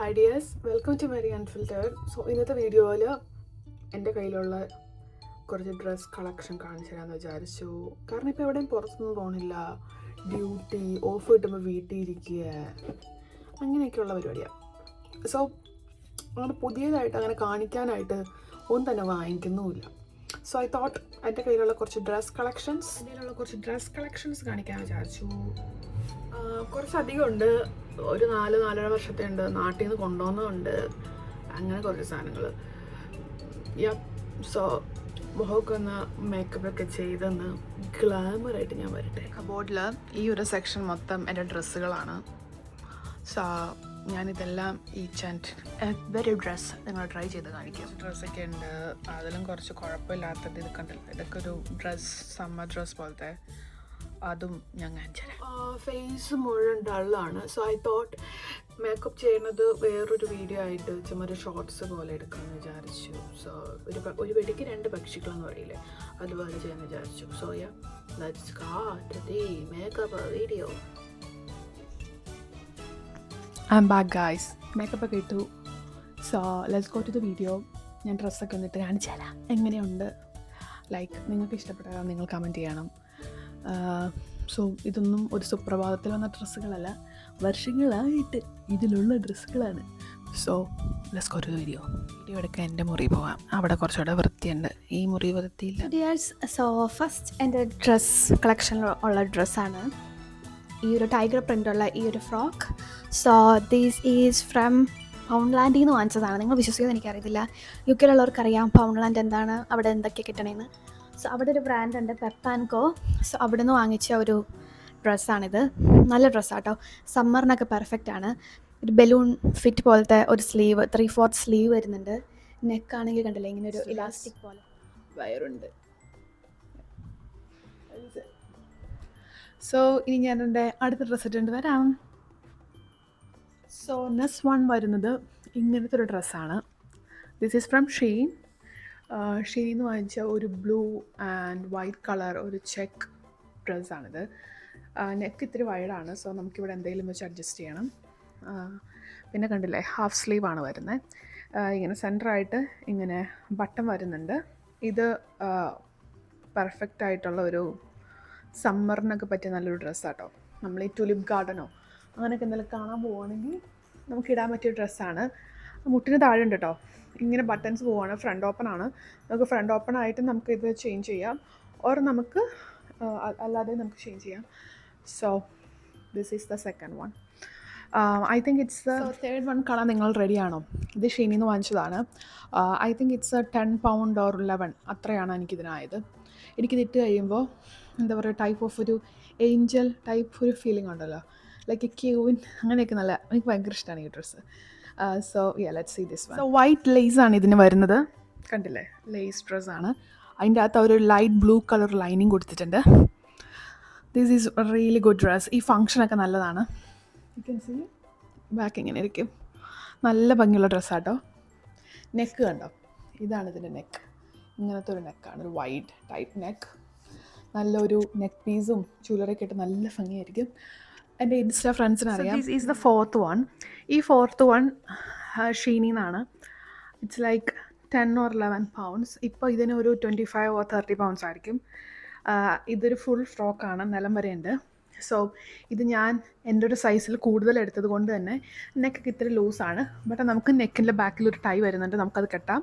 Hi dears, welcome to Mary Unfiltered. So ഇന്നത്തെ വീഡിയോയിൽ എൻ്റെ കയ്യിലുള്ള കുറച്ച് ഡ്രസ് കളക്ഷൻ കാണിച്ചു തരാമെന്ന് വിചാരിച്ചു. കാരണം ഇപ്പോൾ എവിടെയും പുറത്തൊന്നും പോകണില്ല, ഡ്യൂട്ടി ഓഫ് കിട്ടുമ്പോൾ വീട്ടിൽ ഇരിക്കുക, അങ്ങനെയൊക്കെയുള്ള പരിപാടിയാണ്. സോ അങ്ങനെ പുതിയതായിട്ട് അങ്ങനെ കാണിക്കാനായിട്ട് ഒന്നും തന്നെ വാങ്ങിക്കുന്നുമില്ല. സോ ഐ തോട്ട് എൻ്റെ കയ്യിലുള്ള കുറച്ച് ഡ്രസ് കളക്ഷൻസ് കാണിക്കാൻ വിചാരിച്ചു. കുറച്ചധികം ഉണ്ട്, ഒരു 4-4.5 വർഷത്തെ ഉണ്ട്, നാട്ടിൽ നിന്ന് കൊണ്ടുവന്നുണ്ട്, അങ്ങനെ കുറച്ച് സാധനങ്ങൾ. സോ മുഖമൊക്കെ ഒന്ന് മേക്കപ്പൊക്കെ ചെയ്തൊന്ന് ഗ്ലാമറായിട്ട് ഞാൻ വരട്ടെ. കബോർഡിൽ ഈ ഒരു സെക്ഷൻ മൊത്തം എൻ്റെ ഡ്രസ്സുകളാണ്. സോ ഞാനിതെല്ലാം ഈച്ച് ആൻഡ് എവരി ഡ്രസ്സ് നിങ്ങൾ ട്രൈ ചെയ്ത് കാണിക്കും. ഡ്രസ്സൊക്കെ ഉണ്ട്, അതിലും കുറച്ച് കുഴപ്പമില്ലാത്തത് ഇത് കണ്ടില്ല. ഇതൊക്കെ ഒരു സമ്മർ ഡ്രസ്സ് പോലത്തെ, അതും ഞാൻ കാണിച്ചു തരാം. ഫേസ് മുഴുവൻ ഡള്ളാണ്. സോ ഐ തോട്ട് മേക്കപ്പ് ചെയ്യുന്നത് വേറൊരു വീഡിയോ ആയിട്ട് ചുമ്മാ ഒരു ഷോർട്സ് പോലെ എടുക്കാമെന്ന് വിചാരിച്ചു. സോ ഒരു വെടിക്ക് 2 പക്ഷികളെന്ന് പറയില്ലേ, അതുപോലെ ചെയ്യാമെന്ന് വിചാരിച്ചു. So let's start the makeup video. I am back guys. Makeup ഒക്കെ ഇട്ടു. So let's go to the video. ഞാൻ ഡ്രസ്സൊക്കെ വന്നിട്ട് കാണിച്ചു തരാം എങ്ങനെയുണ്ട്. ലൈക്ക് നിങ്ങൾക്ക് ഇഷ്ടപ്പെട്ടാൽ നിങ്ങൾ കമൻറ്റ് ചെയ്യണം. സോ ഇതൊന്നും ഒരു സുപ്രഭാതത്തിൽ വന്ന ഡ്രസ്സുകളല്ല, വർഷങ്ങളായിട്ട് ഇതിലുള്ള ഡ്രസ്സുകളാണ്. So let's go to the video എടുക്കാൻ എൻ്റെ മുറി പോകാം. അവിടെ കുറച്ചുകൂടെ വൃത്തിയുണ്ട്, ഈ മുറി വൃത്തിയില്ല. സോ ഫസ്റ്റ് എൻ്റെ ഡ്രസ് കളക്ഷനിൽ ഉള്ള ഡ്രസ്സാണ് ഈ ഒരു ടൈഗർ പ്രിൻ്റുള്ള ഈ ഒരു frock. So these is from പൗണ്ട്ലാൻഡിൽ നിന്ന് വാങ്ങിച്ചതാണ്. നിങ്ങൾ വിശ്വസിക്കുമെന്ന് എനിക്കറിയത്തില്ല. യു കെയിലുള്ളവർക്കറിയാം പൗണ്ട്ലാൻഡ് എന്താണ്, അവിടെ എന്തൊക്കെ കിട്ടണേന്ന്. സോ അവിടെ ഒരു ബ്രാൻഡ് ഉണ്ട്, പെപ്പ് ആൻഡ് കോ. സോ അവിടെ നിന്ന് വാങ്ങിച്ച ഒരു ഡ്രസ്സാണിത്. നല്ല ഡ്രസ്സാട്ടോ, സമ്മറിനൊക്കെ പെർഫെക്റ്റ് ആണ്. ഒരു ബലൂൺ ഫിറ്റ് പോലത്തെ ഒരു സ്ലീവ്, 3/4 സ്ലീവ് വരുന്നുണ്ട്. നെക്കാണെങ്കിൽ കണ്ടില്ലേ ഇങ്ങനെ ഒരു ഇലാസ്റ്റിക് പോലെ വയറുണ്ട്. സോ ഇനി ഞാൻ എൻ്റെ അടുത്ത ഡ്രസ്സ് ഇട്ടുകൊണ്ട് വരാം. സോ നെക്സ്റ്റ് വൺ വരുന്നത് ഇങ്ങനത്തെ ഒരു ഡ്രസ്സാണ്. This is from Shein. ഷെയ്ന്ന് വാങ്ങിച്ച ഒരു ബ്ലൂ ആൻഡ് വൈറ്റ് കളർ ഒരു ചെക്ക് ഡ്രസ്സാണിത്. നെക്ക് ഇത്തിരി വൈഡാണ്, സോ നമുക്കിവിടെ എന്തെങ്കിലും വെച്ച് അഡ്ജസ്റ്റ് ചെയ്യണം. പിന്നെ കണ്ടില്ലേ, ഹാഫ് സ്ലീവാണ് വരുന്നത്. ഇങ്ങനെ സെൻറ്ററായിട്ട് ഇങ്ങനെ ബട്ടൺ വരുന്നുണ്ട്. ഇത് പെർഫെക്റ്റ് ആയിട്ടുള്ള ഒരു സമ്മറിനൊക്കെ പറ്റിയ നല്ലൊരു ഡ്രസ്സാട്ടോ. നമ്മൾ ഈ ടുലിപ്പ് ഗാർഡനോ അങ്ങനെയൊക്കെ എന്തെങ്കിലും കാണാൻ പോവുകയാണെങ്കിൽ നമുക്കിടാൻ പറ്റിയ ഡ്രസ്സാണ്. മുട്ടിന് താഴെ ഉണ്ട് കേട്ടോ, ഇങ്ങനെ ബട്ടൺസ് പോവാണ്. ഫ്രണ്ട് ഓപ്പൺ ആണ്. നമുക്ക് ഫ്രണ്ട് ഓപ്പൺ ആയിട്ട് നമുക്കിത് ചേഞ്ച് ചെയ്യാം, ഓർ നമുക്ക് അല്ലാതെ നമുക്ക് ചേഞ്ച് ചെയ്യാം. So this is the second one. I think it's the third one. കാണാൻ നിങ്ങൾ റെഡിയാണോ? ഇത് ഷെയ്നിൽ നിന്ന് വാങ്ങിച്ചതാണ്. I think it's 10 pound or 11 അത്രയാണ് എനിക്കിതിനായത്. എനിക്കിത് ഇട്ട് കഴിയുമ്പോൾ എന്താ പറയുക, ടൈപ്പ് ഓഫ് ഒരു ഏഞ്ചൽ ടൈപ്പ് ഒരു ഫീലിംഗ് ഉണ്ടല്ലോ, ലൈക്ക് എ ക്യൂൻ, അങ്ങനെയൊക്കെ നല്ല, എനിക്ക് ഭയങ്കര ഇഷ്ടമാണ് ഈ dress. So let's see this one. So white ലേസാണ് ഇതിന് വരുന്നത്, കണ്ടില്ലേ, ലേസ് ഡ്രസ്സാണ്. അതിൻ്റെ അകത്ത് ഒരു ലൈറ്റ് ബ്ലൂ കളർ ലൈനിങ് കൊടുത്തിട്ടുണ്ട്. This is really good dress. ഈ ഫങ്ഷനൊക്കെ നല്ലതാണ്. യു ക്യാൻ സീ ബാക്ക് ഇങ്ങനെ ഇരിക്കും, നല്ല ഭംഗിയുള്ള ഡ്രസ്സാട്ടോ. നെക്ക് കണ്ടോ, ഇതാണ് ഇതിൻ്റെ നെക്ക്. ഇങ്ങനത്തെ ഒരു നെക്കാണ്, ഒരു വൈഡ് ടൈപ്പ് നെക്ക്. നല്ലൊരു നെക്ക് പീസും ജ്വല്ലറിയൊക്കെ ഇട്ട് നല്ല ഭംഗിയായിരിക്കും. എൻ്റെ ഇൻസ്റ്റാ ഫ്രണ്ട്സിനറിയാം. This is the fourth one. ഈ ഫോർത്ത് വൺ ഷീനിന്നാണ്. It's like 10 or 11 pounds. ഇപ്പോൾ ഇതിന് ഒരു 25 or 30 pounds ആയിരിക്കും. ഇതൊരു ഫുൾ ഫ്രോക്കാണ്, നിലം വരെ ഉണ്ട്. സോ ഇത് ഞാൻ എൻ്റെ ഒരു സൈസിൽ കൂടുതൽ എടുത്തത് കൊണ്ട് തന്നെ നെക്കൊക്കെ ഇത്തിരി ലൂസാണ്. ബട്ട് നമുക്ക് നെക്കിൻ്റെ ബാക്കിൽ ഒരു ടൈ വരുന്നുണ്ട്, നമുക്കത് കെട്ടാം.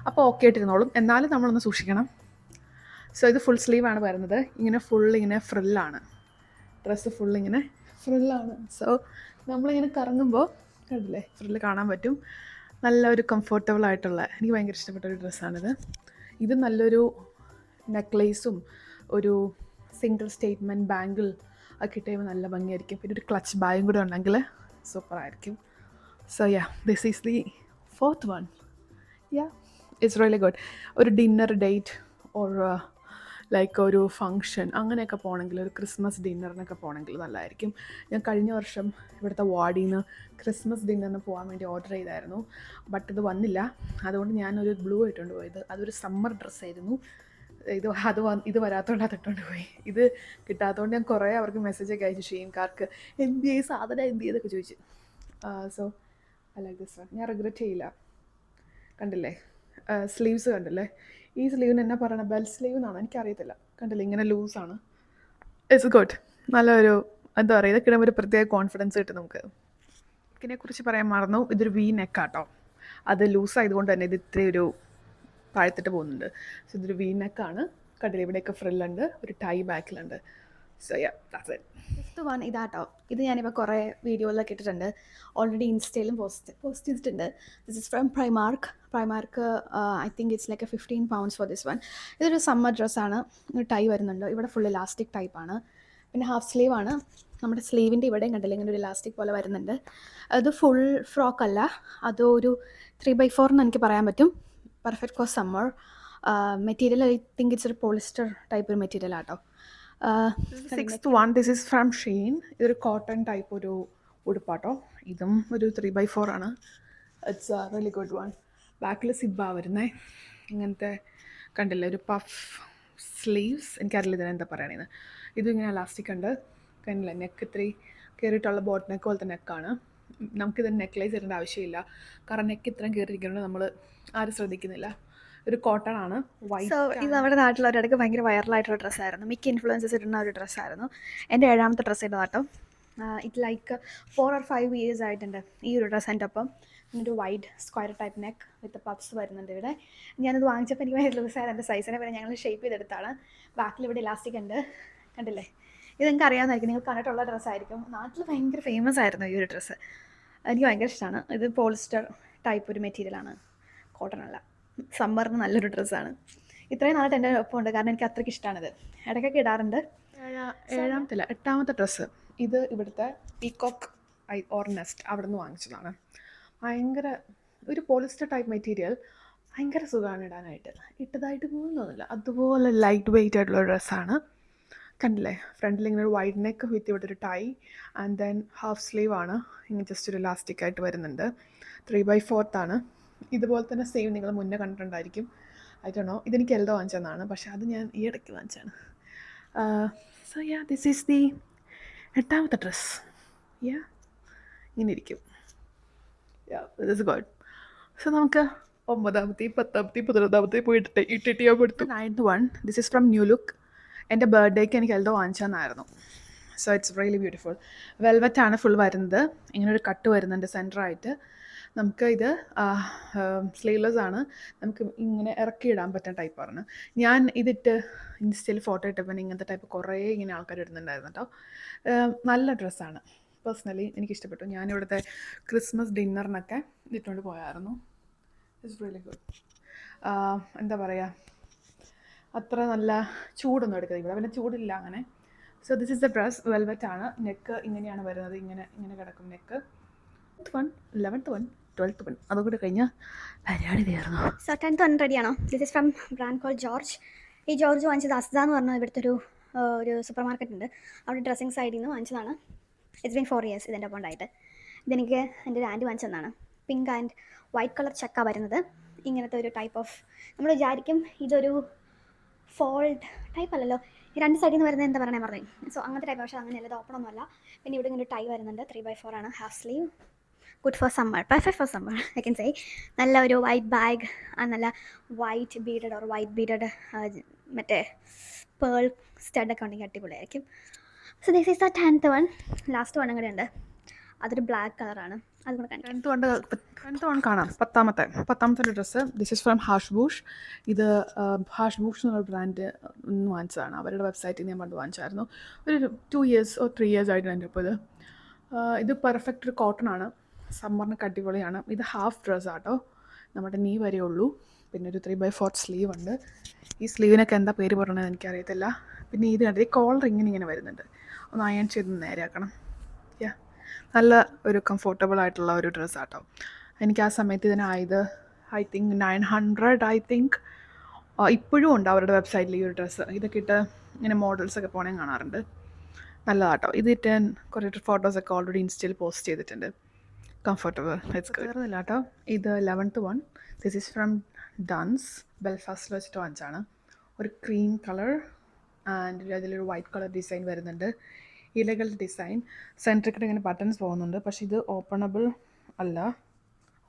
അപ്പോൾ ഓക്കെ ആയിട്ടിരുന്നോളും. എന്നാലും നമ്മളൊന്ന് സൂക്ഷിക്കണം. സോ ഇത് ഫുൾ സ്ലീവാണ് വരുന്നത്. ഇങ്ങനെ ഇങ്ങനെ ഫ്രില്ലാണ് ഡ്രസ്സ്, ഇങ്ങനെ ഫ്രില്ലാണ്. സോ നമ്മളിങ്ങനെ കറങ്ങുമ്പോൾ കണ്ടില്ലേ, ഫ്രില്ല് കാണാൻ പറ്റും. നല്ലൊരു കംഫർട്ടബിൾ ആയിട്ടുള്ള, എനിക്ക് ഭയങ്കര ഇഷ്ടപ്പെട്ട ഒരു ഡ്രസ്സാണിത്. ഇത് നല്ലൊരു നെക്ലേസും ഒരു സിംഗിൾ സ്റ്റേറ്റ്മെൻറ്റ് ബാങ്കിൾ ഒക്കെ ഇട്ട് കഴിയുമ്പോൾ നല്ല ഭംഗിയായിരിക്കും. പിന്നെ ഒരു ക്ലച്ച് ബാഗും കൂടെ ഉണ്ടെങ്കിൽ സൂപ്പറായിരിക്കും. So this is the fourth one. It's really good. ഒരു ഡിന്നർ ഡേറ്റ് ഓർ ലൈക്ക് ഒരു ഫങ്ഷൻ അങ്ങനെയൊക്കെ പോകണമെങ്കിൽ, ഒരു ക്രിസ്മസ് ഡിന്നറിനൊക്കെ പോകണമെങ്കിൽ നല്ലതായിരിക്കും. ഞാൻ കഴിഞ്ഞ വർഷം ഇവിടുത്തെ വാർഡിൽ നിന്ന് ക്രിസ്മസ് ഡിന്നറിന് പോകാൻ വേണ്ടി ഓർഡർ ചെയ്തായിരുന്നു. ബട്ട് ഇത് വന്നില്ല. അതുകൊണ്ട് ഞാനൊരു ബ്ലൂ ഇട്ടുകൊണ്ട് പോയത്. അതൊരു സമ്മർ ഡ്രസ്സായിരുന്നു. ഇത് വരാത്തതുകൊണ്ട് അതിട്ടുകൊണ്ട് പോയി. ഇത് കിട്ടാത്തതുകൊണ്ട് ഞാൻ കുറേ അവർക്ക് മെസ്സേജൊക്കെ അയച്ചു, ഷെയിൻകാർക്ക് എന്ത് ചെയ്യും സാധനം, എന്ത് ചെയ്തൊക്കെ ചോദിച്ചു. So I like this one. ഞാൻ റിഗ്രറ്റ് ചെയ്യില്ല. കണ്ടില്ലേ സ്ലീവ്സ് കണ്ടില്ലേ? ഈ സ്ലീവിന് എന്നാ പറയണ, ബെൽ സ്ലീവ് എന്നാണ്, എനിക്കറിയത്തില്ല. കണ്ടില്ലേ ഇങ്ങനെ ലൂസാണ്. It's good. നല്ലൊരു എന്താ പറയുക, ഇതൊക്കെ ഇടുമ്പോൾ ഒരു പ്രത്യേക കോൺഫിഡൻസ് കിട്ടും നമുക്ക്. നെക്കിനെ കുറിച്ച് പറയാൻ മറന്നു. ഇതൊരു വി നെക്കാട്ടോ. അത് ലൂസായതുകൊണ്ട് തന്നെ ഇത് ഇത്രയും ഒരു താഴ്ത്തിട്ട് പോകുന്നുണ്ട്. സോ ഇതൊരു വി നെക്കാണ്. കണ്ടില്ലേ ഇവിടെയൊക്കെ ഫ്രില്ലുണ്ട്, ഒരു ടൈ ബാക്കിലുണ്ട്. So yeah that's it. Fifth one ഇതാട്ടോ. ഇത് ഞാനിപ്പോൾ കുറേ വീഡിയോയിലൊക്കെ ഇട്ടിട്ടുണ്ട്, ഓൾറെഡി ഇൻസ്റ്റയിലും പോസ്റ്റ് ചെയ്തിട്ടുണ്ട്. This is from Primark. I think it's like 15 pounds for this one. ഇതൊരു സമ്മർ ഡ്രസ്സാണ്. ഒരു ടൈ വരുന്നുണ്ട്, ഇവിടെ ഫുൾ ഇലാസ്റ്റിക് ടൈപ്പാണ്. പിന്നെ ഹാഫ് സ്ലീവ് ആണ്. നമ്മുടെ സ്ലീവിൻ്റെ ഇവിടെയും കണ്ടില്ല ഇങ്ങനെ ഒരു ഇലാസ്റ്റിക് പോലെ വരുന്നുണ്ട്. അത് ഫുൾ ഫ്രോക്ക് അല്ല, അതൊരു 3/4 എന്ന് എനിക്ക് പറയാൻ പറ്റും. Perfect for summer. Material I think it's ഒരു പോളിസ്റ്റർ ടൈപ്പ് ഒരു മെറ്റീരിയൽ ആട്ടോ. Sixth one, this is from Shane. ഇതൊരു കോട്ടൺ ടൈപ്പ് ഒരു ഉടുപ്പാട്ടോ. ഇതും ഒരു 3/4 ആണ്. It's A really good one. ബാക്കിൽ സിബ്ബാണ് വരുന്നത്. ഇങ്ങനത്തെ കണ്ടില്ലേ ഒരു പഫ് സ്ലീവ്സ്. എനിക്കറിയില്ല ഇതിനെന്താ പറയണേന്ന്. ഇതും ഇങ്ങനെ ഇലാസ്റ്റിക് ഉണ്ട്. കണ്ടില്ലേ നെക്ക് ഇത്തിരി കയറിയിട്ടുള്ള ബോട്ട് നെക്ക് പോലത്തെ നെക്കാണ്. നമുക്കിത് നെക്ലേസ് ഇടേണ്ട ആവശ്യമില്ല, കാരണം നെക്ക് ഇത്രയും കയറിയിരിക്കുന്നത് നമ്മൾ ആരും ശ്രദ്ധിക്കുന്നില്ല. ഒരു കോട്ടൺ ആണ്, വൈറ്റ്. സോ ഇത് നമ്മുടെ നാട്ടിലൊരിടയ്ക്ക് ഭയങ്കര വൈറലായിട്ടുള്ള ഡ്രസ്സായിരുന്നു. മിക്ക ഇൻഫ്ലുവൻസസ് ഇടുന്ന ഒരു ഡ്രസ്സായിരുന്നു. എൻ്റെ 7ാമത്തെ ഡ്രസ്സ് ഇതാട്ടോ. ഇറ്റ് ലൈക്ക് 4 or 5 years ആയിട്ടുണ്ട് ഈ ഒരു ഡ്രസ്സ് എൻ്റെ ഒപ്പം. ഒരു വൈഡ് സ്ക്വയർ ടൈപ്പ് നെക്ക് വിത്ത് പഫ്സ് വരുന്നുണ്ട് ഇവിടെ. ഞാനത് വാങ്ങിച്ചപ്പോൾ എനിക്ക് ഭയങ്കര ലൂസായത് എൻ്റെ സൈസിനെ, പിന്നെ ഞങ്ങൾ ഷേപ്പ് ചെയ്തെടുത്താണ്. ബാക്കിൽ ഇവിടെ ഇലാസ്റ്റിക് ഉണ്ട്, കണ്ടില്ലേ? ഇത് നിങ്ങൾക്ക് അറിയാവുന്നതായിരിക്കും, നിങ്ങൾ കണ്ടിട്ടുള്ള ഡ്രസ്സായിരിക്കും. നാട്ടിൽ ഭയങ്കര ഫേമസ് ആയിരുന്നു ഈ ഒരു ഡ്രസ്സ്. എനിക്ക് ഭയങ്കര ഇഷ്ടമാണ്. ഇത് പോളിസ്റ്റർ ടൈപ്പ് ഒരു മെറ്റീരിയലാണ്, കോട്ടൺ അല്ല. സമ്മറിന് നല്ലൊരു ഡ്രസ്സാണ്. ഇത്രയും നാളായിട്ട് എൻ്റെ ഒപ്പം ഉണ്ട്, കാരണം എനിക്ക് അത്രയ്ക്ക് ഇഷ്ടമാണിത്. ഇടയ്ക്കൊക്കെ ഇടാറുണ്ട്. 8ാമത്തെ ഡ്രസ്സ്. ഇത് ഇവിടുത്തെ പീകോക്ക് ഓർ നെസ്റ്റ് അവിടെ നിന്ന് വാങ്ങിച്ചതാണ്. ഭയങ്കര ഒരു പോളിസ്റ്റർ ടൈപ്പ് മെറ്റീരിയൽ, ഭയങ്കര സുഖമാണ് ഇടാനായിട്ട്. ഇട്ടതായിട്ട് പോലും തോന്നില്ല, അതുപോലെ ലൈറ്റ് വെയ്റ്റ് ആയിട്ടുള്ള ഡ്രസ്സാണ്. കണ്ടില്ലേ ഫ്രണ്ടിൽ ഇങ്ങനെ ഒരു വൈഡ് നെക്ക് വിത്ത് ഇവിടെ ഒരു tie and then half sleeve ആണ്. ഇങ്ങനെ ജസ്റ്റ് ഒരു ഇലാസ്റ്റിക് ആയിട്ട് വരുന്നുണ്ട്. 3/4 ആണ്. ഇതുപോലെ തന്നെ സെയിം നിങ്ങൾ മുന്നേ കണ്ടിട്ടുണ്ടായിരിക്കും. ഐ ഡോണ്ട് നോ, ഇതെനിക്ക് എൽദോ വാങ്ങിച്ചതാണ്, പക്ഷേ അത് ഞാൻ ഈ ഇടയ്ക്ക് വാങ്ങിച്ചാണ്. So yeah this is the 8ാമത്തെ ഡ്രസ്സ്. യാ ഇങ്ങനെ ഇരിക്കും. Yeah this is good. So നമുക്ക് 9ാമത്തെയും 10ാമത്തെയും 11ാമത്തെയും പോയിട്ട് ഇട്ടിട്ട് ഞാൻ കൊടുത്തു. 9th one, this is from New Look. എൻ്റെ ബർത്ത്ഡേക്ക് എനിക്ക് എൽദോ വാങ്ങിച്ചതെന്നായിരുന്നു. So it's really beautiful. Velvet ആണ് ഫുൾ വരുന്നത്. ഇങ്ങനെ ഒരു കട്ട് വരുന്നുണ്ട് സെൻറ്ററായിട്ട്. നമുക്ക് ഇത് സ്ലീവ്ലെസ് ആണ്. നമുക്ക് ഇങ്ങനെ ഇറക്കിയിടാൻ പറ്റുന്ന ടൈപ്പാണ്. ഞാൻ ഇതിട്ട് ഇൻസ്റ്റയിൽ ഫോട്ടോ ഇട്ടപ്പോൾ ഇങ്ങനത്തെ ടൈപ്പ് കുറേ ഇങ്ങനെ ആൾക്കാർ ഇടുന്നുണ്ടായിരുന്നു കേട്ടോ. നല്ല ഡ്രസ്സാണ്. പേഴ്സണലി എനിക്കിഷ്ടപ്പെട്ടു. ഞാനിവിടുത്തെ ക്രിസ്മസ് ഡിന്നറിനൊക്കെ ഇട്ടുകൊണ്ട് പോയായിരുന്നു. It's really good. എന്താ പറയുക, അത്ര നല്ല ചൂടൊന്നും എടുക്കുന്നത് ഇവിടെ, പിന്നെ ചൂടില്ല അങ്ങനെ. So this is the dress. Velvet ആണ്. നെക്ക് ഇങ്ങനെയാണ് വരുന്നത്, ഇങ്ങനെ ഇങ്ങനെ കിടക്കും neck. 10th one, 11th one, 12th one, അതുകൂടെ കഴിഞ്ഞാൽ പരിപാടി തീർന്നു. സോ 10th വൺ റെഡിയാണോ? This is from brand call George. ഈ ജോർജ് വാങ്ങിച്ചത് അസ്ദ എന്ന് പറഞ്ഞാൽ ഇവിടുത്തെ ഒരു സൂപ്പർ മാർക്കറ്റ് ഉണ്ട്, അവിടെ ഡ്രസ്സിങ് സൈഡിൽ നിന്ന് വാങ്ങിച്ചതാണ്. ഇറ്റ്സ് ബീൻ 4 years ഇതിൻ്റെ ഒപ്പം ഉണ്ടായിട്ട്. ഇതെനിക്ക് എൻ്റെ ഒരു ആൻറ്റി വാങ്ങിച്ചതാണ്. പിങ്ക് ആൻഡ് വൈറ്റ് കളർ ചെക്ക വരുന്നത്. ഇങ്ങനത്തെ ഒരു ടൈപ്പ് ഓഫ്, നമ്മൾ വിചാരിക്കും ഇതൊരു ഫോൾഡ് ടൈപ്പ് അല്ലല്ലോ, ഈ 2 സൈഡിൽ നിന്ന് വരുന്നത് എന്താ പറയണേ പറഞ്ഞു. സോ അങ്ങനത്തെ ടൈപ്പ്, പക്ഷേ അങ്ങനെയല്ല, ഇത് ഓപ്പൺ ഒന്നുമല്ല. പിന്നെ ഇവിടെ ഇങ്ങനെ ഒരു ടൈ വരുന്നുണ്ട്. 3/4 ആണ്. Half sleeve. Good for summer, perfect for summer I can say. നല്ല ഒരു വൈറ്റ് ബാഗ്, നല്ല white beaded or white beaded മറ്റേ പേൾ സ്റ്റഡൊക്കെ ഉണ്ടെങ്കിൽ അടിപൊളിയായിരിക്കും. So this is the 10th one. Last one കൂടെ ഉണ്ട്, അതൊരു ബ്ലാക്ക് കളറാണ്. അതുകൂടെ കാണിക്കാം. 10th വൺ കാണാം. 10ാമത്തെ dress. This is from hash bush. ഇത് ഹാഷ് ബൂഷ് എന്നുള്ള ബ്രാൻഡ് ഒന്ന് വാങ്ങിച്ചതാണ്. അവരുടെ വെബ്സൈറ്റിൽ ഞാൻ പണ്ട് വാങ്ങിച്ചായിരുന്നു. ഒരു 2 years or 3 years ആയിട്ട് എൻ്റെ ഇപ്പോൾ ഇത് പെർഫെക്റ്റ് ഒരു കോട്ടൺ ആണ്. സമ്മറിനൊക്കെ അടിപൊളിയാണ്. ഇത് ഹാഫ് ഡ്രസ്സ് ആട്ടോ, നമ്മുടെ നീ വരെ ഉള്ളൂ. പിന്നെ ഒരു 3/4 സ്ലീവ് ഉണ്ട്. ഈ സ്ലീവിനൊക്കെ എന്താ പേര് പറയണത് എനിക്കറിയത്തില്ല. പിന്നെ ഇത് കണ്ടത് ഈ കോളർ ഇങ്ങനെ വരുന്നുണ്ട്. ഒന്ന് അയൺ ചെയ്ത് നേരെയാക്കണം. യാ നല്ല ഒരു കംഫർട്ടബിൾ ആയിട്ടുള്ള ഒരു ഡ്രസ്സ് ആട്ടോ. എനിക്ക് ആ സമയത്ത് ഇതിനായത് ഐ തിങ്ക് 900. ഐ തിങ്ക് ഇപ്പോഴും ഉണ്ട് അവരുടെ വെബ്സൈറ്റിൽ ഈ ഒരു ഡ്രസ്സ്. ഇതൊക്കെ ഇട്ട് ഇങ്ങനെ മോഡൽസൊക്കെ പോകണേ കാണാറുണ്ട്. നല്ലതാട്ടോ. ഇതിട്ട് കുറേ ഫോട്ടോസൊക്കെ ഓൾറെഡി ഇൻസ്റ്റയിൽ പോസ്റ്റ് ചെയ്തിട്ടുണ്ട്. കംഫർട്ടബിൾ, ഇറ്റ്സ് കയറുന്നില്ല കേട്ടോ. ഇത് 11th one. This is from Dunnes. ബെൽഫാസ്റ്റിൽ വെച്ചിട്ട് വാങ്ങിച്ചാണ്. ഒരു ക്രീം കളർ ആൻഡ് അതിലൊരു വൈറ്റ് കളർ ഡിസൈൻ വരുന്നുണ്ട്. ഇലകളുടെ ഡിസൈൻ. സെൻറ്ററിൽ ഇങ്ങനെ ബട്ടൺസ് പോകുന്നുണ്ട്, പക്ഷേ ഇത് ഓപ്പണബിൾ അല്ല.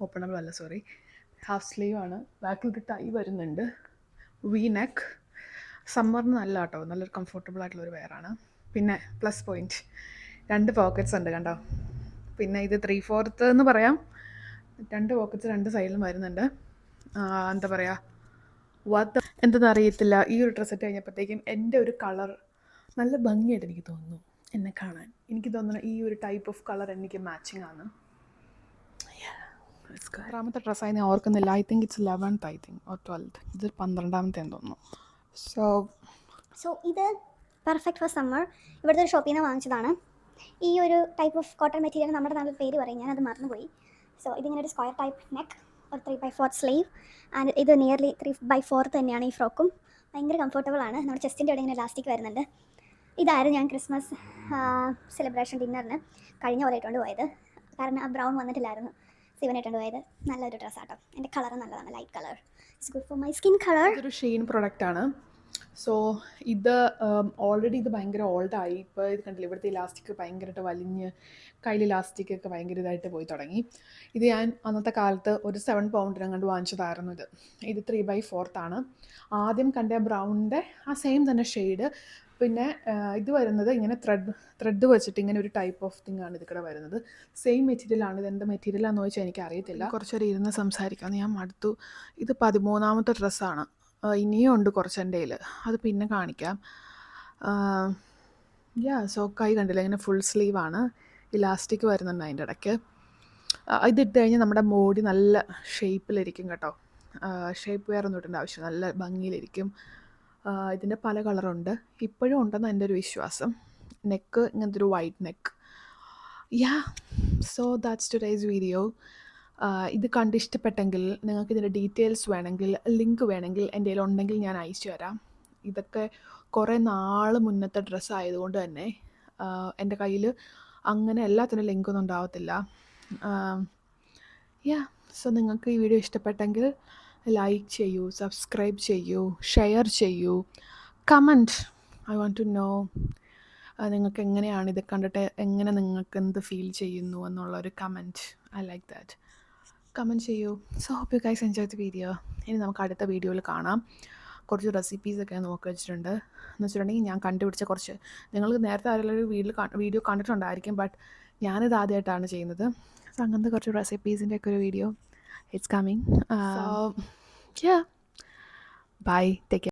ഓപ്പണബിൾ അല്ല, സോറി. ഹാഫ് സ്ലീവ് ആണ്. ബാക്കിലൊരു ടൈ വരുന്നുണ്ട്. V neck. സമ്മറിന് നല്ല കേട്ടോ, നല്ലൊരു കംഫർട്ടബിൾ ആയിട്ടുള്ളൊരു വെയറാണ്. പിന്നെ പ്ലസ് പോയിൻറ്റ്, 2 പോക്കറ്റ്സ് ഉണ്ട് കണ്ടോ. പിന്നെ ഇത് 3/4 എന്ന് പറയാം. 2 പോക്കറ്റ്സ് 2 സൈഡിലും വരുന്നുണ്ട്. എന്താ പറയുക, എന്തെന്ന് അറിയത്തില്ല. ഈ ഒരു ഡ്രസ്സ് ഇട്ട് കഴിഞ്ഞപ്പോഴത്തേക്കും എൻ്റെ ഒരു കളർ നല്ല ഭംഗിയായിട്ട് എനിക്ക് തോന്നുന്നു എന്നെ കാണാൻ. എനിക്ക് തോന്നുന്നു ഈ ഒരു ടൈപ്പ് ഓഫ് കളർ എനിക്ക് മാച്ചിങ് ആണ്. എത്രാമത്തെ ഡ്രസ്സായി ഞാൻ ഓർക്കുന്നില്ല. I think it's 11th I think or 12th. ഇത് 12ാമത്തെ എന്ന് തോന്നുന്നു. സോ ഇത് പെർഫെക്റ്റ് ഫോർ സമ്മർ. ഇവിടുത്തെ ഒരു ഷോപ്പിൽ നിന്ന് വാങ്ങിച്ചതാണ്. ഈ ഒരു ടൈപ്പ് ഓഫ് കോട്ടൺ മെറ്റീരിയൽ നമ്മുടെ നാട്ടിൽ പേര് പറയും, ഞാനത് മറന്നുപോയി. സോ ഇതിങ്ങനെ ഒരു സ്ക്വയർ ടൈപ്പ് നെക്ക്, ഒരു 3/4 സ്ലീവ്, ആൻഡ് ഇത് നിയർലി 3/4 തന്നെയാണ് ഈ ഫ്രോക്കും. ഭയങ്കര കംഫർട്ടബിൾ ആണ്. നമ്മുടെ ചെസ്റ്റിൻ്റെ അവിടെ ഇങ്ങനെ ഇലാസ്റ്റിക് വരുന്നുണ്ട്. ഇതായിരുന്നു ഞാൻ ക്രിസ്മസ് സെലിബ്രേഷൻ ഡിന്നറിന് കഴിഞ്ഞ പോലെ ഇട്ടുകൊണ്ട് പോയത്. കാരണം ആ ബ്രൗൺ വന്നിട്ടില്ലായിരുന്നു. സിവൻ ഇട്ടുകൊണ്ട് പോയത്. നല്ലൊരു ഡ്രസ്സാട്ടോ. എൻ്റെ കളർ നല്ലതാണ്, light colour. It's good for my skin colour. ഇതൊരു ഷെയ്ൻ പ്രൊഡക്റ്റാണ്. സോ ഇത് ഓൾറെഡി ഇത് ഭയങ്കര ഓൾഡായി. ഇപ്പോൾ ഇത് കണ്ടില്ല, ഇവിടുത്തെ ഇലാസ്റ്റിക് ഭയങ്കരമായിട്ട് വലിഞ്ഞ് കയ്യിൽ ഇലാസ്റ്റിക് ഒക്കെ ഭയങ്കര ഇതായിട്ട് പോയി തുടങ്ങി. ഇത് ഞാൻ അന്നത്തെ കാലത്ത് ഒരു 7 പൗണ്ടിന് കണ്ട് വാങ്ങിച്ചതായിരുന്നു. ഇത് 3/4 ആണ്. ആദ്യം കണ്ട ബ്രൗണിൻ്റെ ആ സെയിം തന്നെ ഷെയ്ഡ്. പിന്നെ ഇത് വരുന്നത് ഇങ്ങനെ ത്രെഡ് വെച്ചിട്ട് ഇങ്ങനെ ഒരു ടൈപ്പ് ഓഫ് തിങ് ആണ് ഇതിവിടെ വരുന്നത്. സെയിം മെറ്റീരിയലാണ്. ഇത് എന്ത് മെറ്റീരിയലാണെന്ന് ചോദിച്ചാൽ എനിക്ക് അറിയത്തില്ല. കുറച്ചൊരു ഇരുന്ന് സംസാരിക്കാമെന്ന് ഞാൻ മടുത്തു. ഇത് 13ാമത്തെ ഡ്രസ്സാണ്. ഇനിയും ഉണ്ട് കുറച്ച് എൻ്റെ കയ്യിൽ, അത് പിന്നെ കാണിക്കാം. സോ കൈ കണ്ടില്ല, ഇങ്ങനെ ഫുൾ സ്ലീവാണ്. ഇലാസ്റ്റിക് വരുന്നുണ്ട് അതിൻ്റെ ഇടയ്ക്ക്. ഇതിട്ട് കഴിഞ്ഞാൽ നമ്മുടെ ബോഡി നല്ല ഷേപ്പിലിരിക്കും കേട്ടോ. ഷേപ്പ് വെയർ ഒന്നും ഇടേണ്ട ആവശ്യം, നല്ല ഭംഗിയിലിരിക്കും. ഇതിൻ്റെ പല കളറുണ്ട്. ഇപ്പോഴും ഉണ്ടെന്ന് എൻ്റെ ഒരു വിശ്വാസം. നെക്ക് ഇങ്ങനത്തെ ഒരു white neck. So that's today's video. ഇത് കണ്ട് ഇഷ്ടപ്പെട്ടെങ്കിൽ നിങ്ങൾക്ക് ഇതിൻ്റെ ഡീറ്റെയിൽസ് വേണമെങ്കിൽ, ലിങ്ക് വേണമെങ്കിൽ എൻ്റെ കയ്യിൽ ഉണ്ടെങ്കിൽ ഞാൻ അയച്ചു തരാം. ഇതൊക്കെ കുറേ നാൾ മുന്നത്തെ ഡ്രസ്സ് ആയതുകൊണ്ട് തന്നെ എൻ്റെ കയ്യിൽ അങ്ങനെ എല്ലാത്തിനും ലിങ്കൊന്നും ഉണ്ടാവത്തില്ല. സോ നിങ്ങൾക്ക് ഈ വീഡിയോ ഇഷ്ടപ്പെട്ടെങ്കിൽ ലൈക്ക് ചെയ്യൂ, സബ്സ്ക്രൈബ് ചെയ്യൂ, ഷെയർ ചെയ്യൂ, comment. I want to know നിങ്ങൾക്ക് എങ്ങനെയാണ് ഇത് കണ്ടിട്ട്, എങ്ങനെ നിങ്ങൾക്ക് എന്ത് ഫീൽ ചെയ്യുന്നു എന്നുള്ളൊരു comment. I like that. Comment ചെയ്യൂ. So hope you guys enjoy the video. ഇനി നമുക്ക് അടുത്ത വീഡിയോയിൽ കാണാം. കുറച്ച് റെസിപ്പീസൊക്കെ നോക്കി വെച്ചിട്ടുണ്ട്. എന്ന് വെച്ചിട്ടുണ്ടെങ്കിൽ ഞാൻ കണ്ടുപിടിച്ച കുറച്ച്, നിങ്ങൾ നേരത്തെ ആരെങ്കിലും വീഡിയോ കണ്ടിട്ടുണ്ടായിരിക്കും, ബട്ട് ഞാനിത് ആദ്യമായിട്ടാണ് ചെയ്യുന്നത്. സോ അങ്ങനത്തെ കുറച്ച് റെസിപ്പീസിൻ്റെ ഒക്കെ ഒരു video it's coming. Bye, take care.